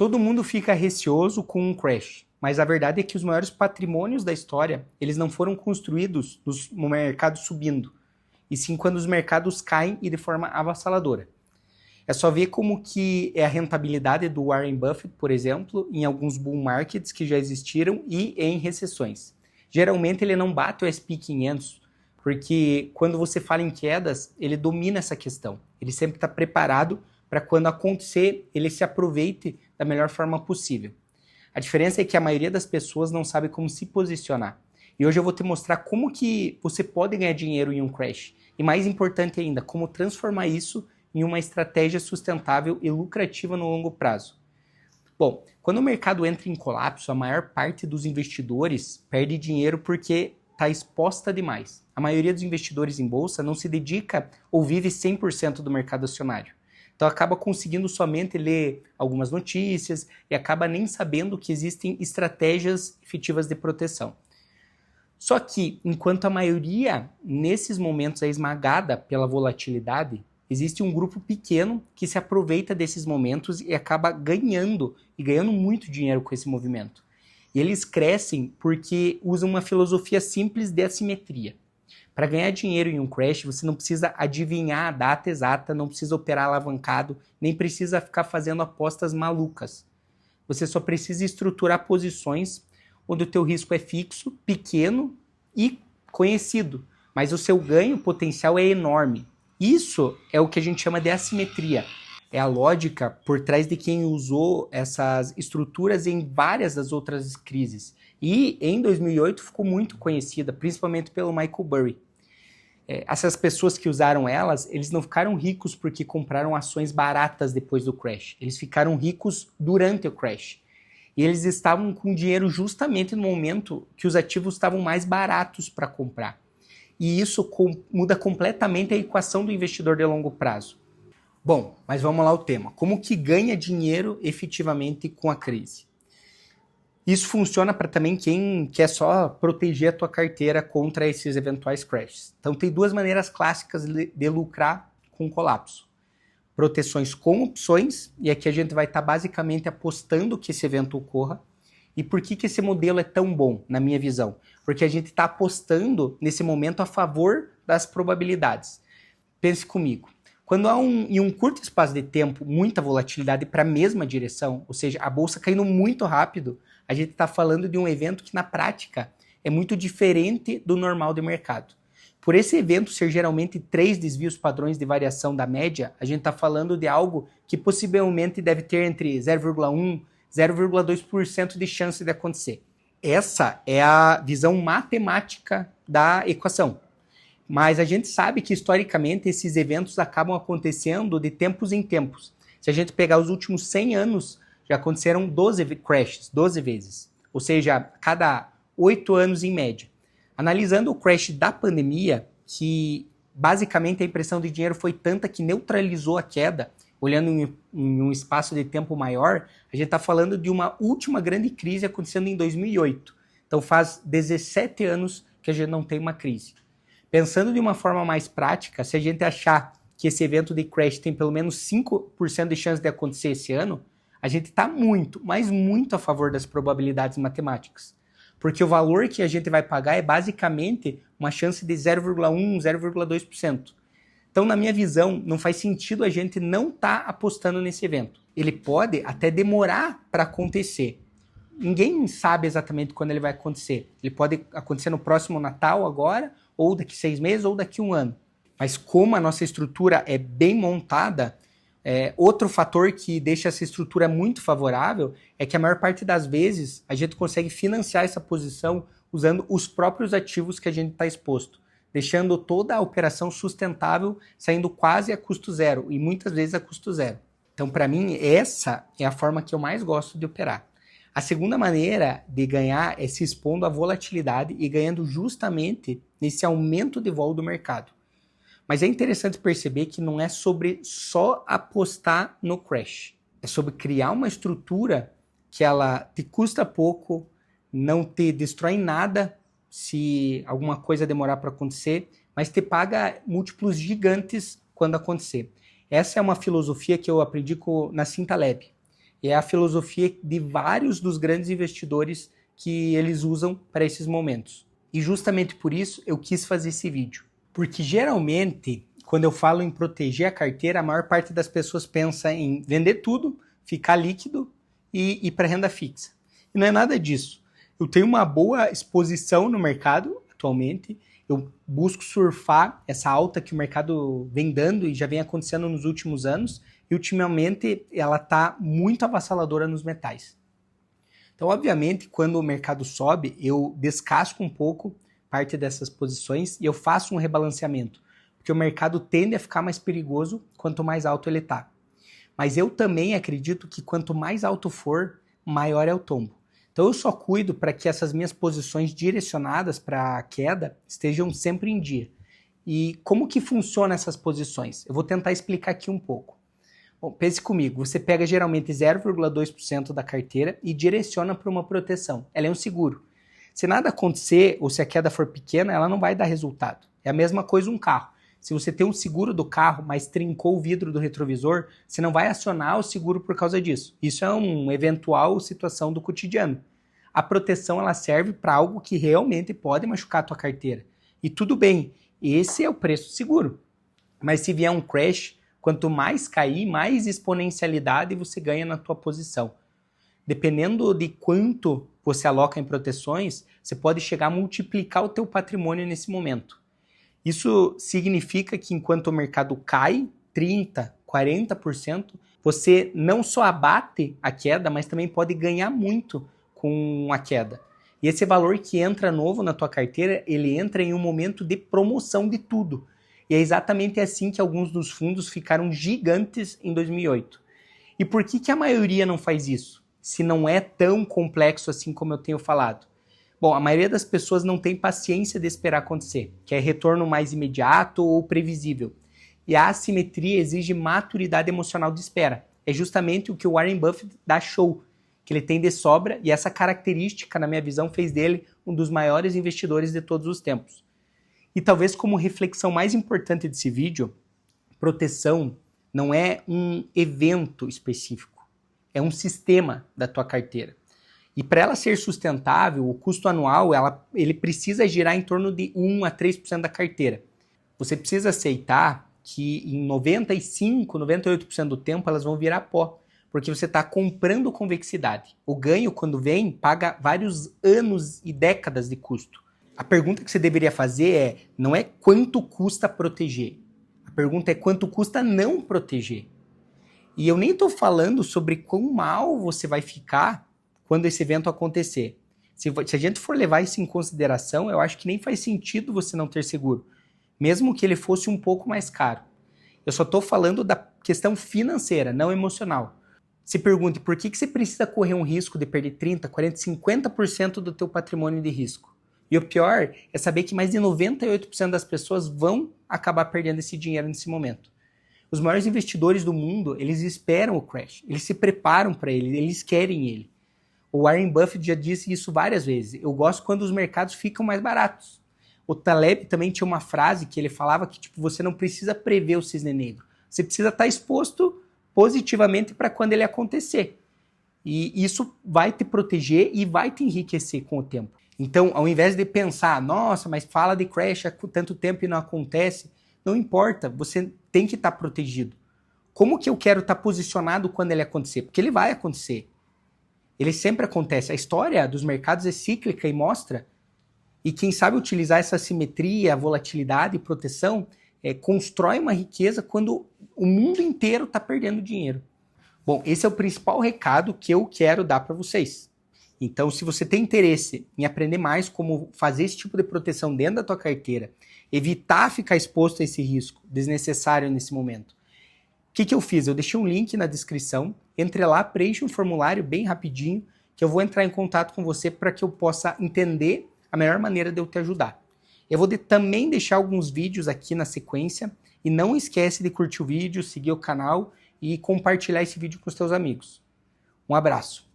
Todo mundo fica receoso com um crash, mas a verdade é que os maiores patrimônios da história, eles não foram construídos no mercado subindo, e sim quando os mercados caem e de forma avassaladora. É só ver como que é a rentabilidade do Warren Buffett, por exemplo, em alguns bull markets que já existiram e em recessões. Geralmente ele não bate o S&P 500, porque quando você fala em quedas, ele domina essa questão. Ele sempre está preparado para quando acontecer, ele se aproveite da melhor forma possível. A diferença é que a maioria das pessoas não sabe como se posicionar. E hoje eu vou te mostrar como que você pode ganhar dinheiro em um crash. E mais importante ainda, como transformar isso em uma estratégia sustentável e lucrativa no longo prazo. Bom, quando o mercado entra em colapso, a maior parte dos investidores perde dinheiro porque está exposta demais. A maioria dos investidores em bolsa não se dedica ou vive 100% do mercado acionário. Então acaba conseguindo somente ler algumas notícias e acaba nem sabendo que existem estratégias efetivas de proteção. Só que, enquanto a maioria nesses momentos é esmagada pela volatilidade, existe um grupo pequeno que se aproveita desses momentos e acaba ganhando muito dinheiro com esse movimento. E eles crescem porque usam uma filosofia simples de assimetria. Para ganhar dinheiro em um crash, você não precisa adivinhar a data exata, não precisa operar alavancado, nem precisa ficar fazendo apostas malucas. Você só precisa estruturar posições onde o teu risco é fixo, pequeno e conhecido, mas o seu ganho potencial é enorme. Isso é o que a gente chama de assimetria. É a lógica por trás de quem usou essas estruturas em várias das outras crises. E em 2008 ficou muito conhecida, principalmente pelo Michael Burry. Essas pessoas que usaram elas, eles não ficaram ricos porque compraram ações baratas depois do crash. Eles ficaram ricos durante o crash. E eles estavam com dinheiro justamente no momento que os ativos estavam mais baratos para comprar. E isso muda completamente a equação do investidor de longo prazo. Bom, mas vamos lá ao tema. Como que ganha dinheiro efetivamente com a crise? Isso funciona para também quem quer só proteger a tua carteira contra esses eventuais crashes. Então tem duas maneiras clássicas de lucrar com colapso. Proteções com opções, e aqui a gente vai estar basicamente apostando que esse evento ocorra. E por que esse modelo é tão bom, na minha visão? Porque a gente está apostando nesse momento a favor das probabilidades. Pense comigo. Quando há em um curto espaço de tempo muita volatilidade para a mesma direção, ou seja, a bolsa caindo muito rápido, a gente está falando de um evento que na prática é muito diferente do normal do mercado. Por esse evento ser geralmente 3 desvios padrões de variação da média, a gente está falando de algo que possivelmente deve ter entre 0,1% e 0,2% de chance de acontecer. Essa é a visão matemática da equação. Mas a gente sabe que historicamente esses eventos acabam acontecendo de tempos em tempos. Se a gente pegar os últimos 100 anos, já aconteceram 12 crashes, 12 vezes. Ou seja, cada 8 anos em média. Analisando o crash da pandemia, que basicamente a impressão de dinheiro foi tanta que neutralizou a queda, olhando em um espaço de tempo maior, a gente está falando de uma última grande crise acontecendo em 2008. Então faz 17 anos que a gente não tem uma crise. Pensando de uma forma mais prática, se a gente achar que esse evento de crash tem pelo menos 5% de chance de acontecer esse ano, a gente está muito, mas muito a favor das probabilidades matemáticas. Porque o valor que a gente vai pagar é basicamente uma chance de 0,1%, 0,2%. Então, na minha visão, não faz sentido a gente não estar apostando nesse evento. Ele pode até demorar para acontecer. Ninguém sabe exatamente quando ele vai acontecer. Ele pode acontecer no próximo Natal agora, ou daqui 6 meses, ou daqui 1 ano. Mas como a nossa estrutura é bem montada, outro fator que deixa essa estrutura muito favorável é que a maior parte das vezes a gente consegue financiar essa posição usando os próprios ativos que a gente está exposto, deixando toda a operação sustentável, saindo quase a custo zero, e muitas vezes a custo zero. Então, para mim, essa é a forma que eu mais gosto de operar. A segunda maneira de ganhar é se expondo à volatilidade e ganhando justamente nesse aumento de vol do mercado. Mas é interessante perceber que não é sobre só apostar no crash. É sobre criar uma estrutura que ela te custa pouco, não te destrói nada se alguma coisa demorar para acontecer, mas te paga múltiplos gigantes quando acontecer. Essa é uma filosofia que eu aprendi na Cintalab. É a filosofia de vários dos grandes investidores que eles usam para esses momentos. E justamente por isso eu quis fazer esse vídeo. Porque geralmente, quando eu falo em proteger a carteira, a maior parte das pessoas pensa em vender tudo, ficar líquido e ir para renda fixa. E não é nada disso. Eu tenho uma boa exposição no mercado atualmente. Eu busco surfar essa alta que o mercado vem dando e já vem acontecendo nos últimos anos. E ultimamente ela está muito avassaladora nos metais. Então, obviamente, quando o mercado sobe, eu descasco um pouco parte dessas posições e eu faço um rebalanceamento. Porque o mercado tende a ficar mais perigoso quanto mais alto ele está. Mas eu também acredito que quanto mais alto for, maior é o tombo. Então eu só cuido para que essas minhas posições direcionadas para a queda estejam sempre em dia. E como que funcionam essas posições? Eu vou tentar explicar aqui um pouco. Bom, pense comigo, você pega geralmente 0,2% da carteira e direciona para uma proteção. Ela é um seguro. Se nada acontecer ou se a queda for pequena, ela não vai dar resultado. É a mesma coisa um carro. Se você tem um seguro do carro, mas trincou o vidro do retrovisor, você não vai acionar o seguro por causa disso. Isso é uma eventual situação do cotidiano. A proteção ela serve para algo que realmente pode machucar a tua carteira. E tudo bem, esse é o preço do seguro. Mas se vier um crash, quanto mais cair, mais exponencialidade você ganha na tua posição. Dependendo de quanto você aloca em proteções, você pode chegar a multiplicar o teu patrimônio nesse momento. Isso significa que enquanto o mercado cai 30%, 40%, você não só abate a queda, mas também pode ganhar muito com a queda. E esse valor que entra novo na tua carteira, ele entra em um momento de promoção de tudo. E é exatamente assim que alguns dos fundos ficaram gigantes em 2008. E por que a maioria não faz isso? Se não é tão complexo assim como eu tenho falado. Bom, a maioria das pessoas não tem paciência de esperar acontecer, que é retorno mais imediato ou previsível. E a assimetria exige maturidade emocional de espera. É justamente o que o Warren Buffett dá show, que ele tem de sobra, e essa característica, na minha visão, fez dele um dos maiores investidores de todos os tempos. E talvez como reflexão mais importante desse vídeo, proteção não é um evento específico, é um sistema da tua carteira. E para ela ser sustentável, o custo anual ele precisa girar em torno de 1 a 3% da carteira. Você precisa aceitar que em 95%, 98% do tempo elas vão virar pó, porque você está comprando convexidade. O ganho, quando vem, paga vários anos e décadas de custo. A pergunta que você deveria fazer não é quanto custa proteger. A pergunta é quanto custa não proteger. E eu nem estou falando sobre quão mal você vai ficar quando esse evento acontecer. Se a gente for levar isso em consideração, eu acho que nem faz sentido você não ter seguro, mesmo que ele fosse um pouco mais caro. Eu só estou falando da questão financeira, não emocional. Se pergunte por que você precisa correr um risco de perder 30%, 40%, 50% do teu patrimônio de risco. E o pior é saber que mais de 98% das pessoas vão acabar perdendo esse dinheiro nesse momento. Os maiores investidores do mundo, eles esperam o crash, eles se preparam para ele, eles querem ele. O Warren Buffett já disse isso várias vezes. Eu gosto quando os mercados ficam mais baratos. O Taleb também tinha uma frase que ele falava que você não precisa prever o cisne negro. Você precisa estar exposto positivamente para quando ele acontecer. E isso vai te proteger e vai te enriquecer com o tempo. Então, ao invés de pensar, nossa, mas fala de crash há tanto tempo e não acontece, não importa, você tem que estar protegido. Como que eu quero estar posicionado quando ele acontecer? Porque ele vai acontecer. Ele sempre acontece. A história dos mercados é cíclica e mostra. E quem sabe utilizar essa simetria, volatilidade e proteção, constrói uma riqueza quando o mundo inteiro está perdendo dinheiro. Bom, esse é o principal recado que eu quero dar para vocês. Então, se você tem interesse em aprender mais como fazer esse tipo de proteção dentro da tua carteira, evitar ficar exposto a esse risco desnecessário nesse momento, o que eu fiz? Eu deixei um link na descrição, entre lá, preencha um formulário bem rapidinho, que eu vou entrar em contato com você para que eu possa entender a melhor maneira de eu te ajudar. Eu vou também deixar alguns vídeos aqui na sequência, e não esquece de curtir o vídeo, seguir o canal e compartilhar esse vídeo com os teus amigos. Um abraço!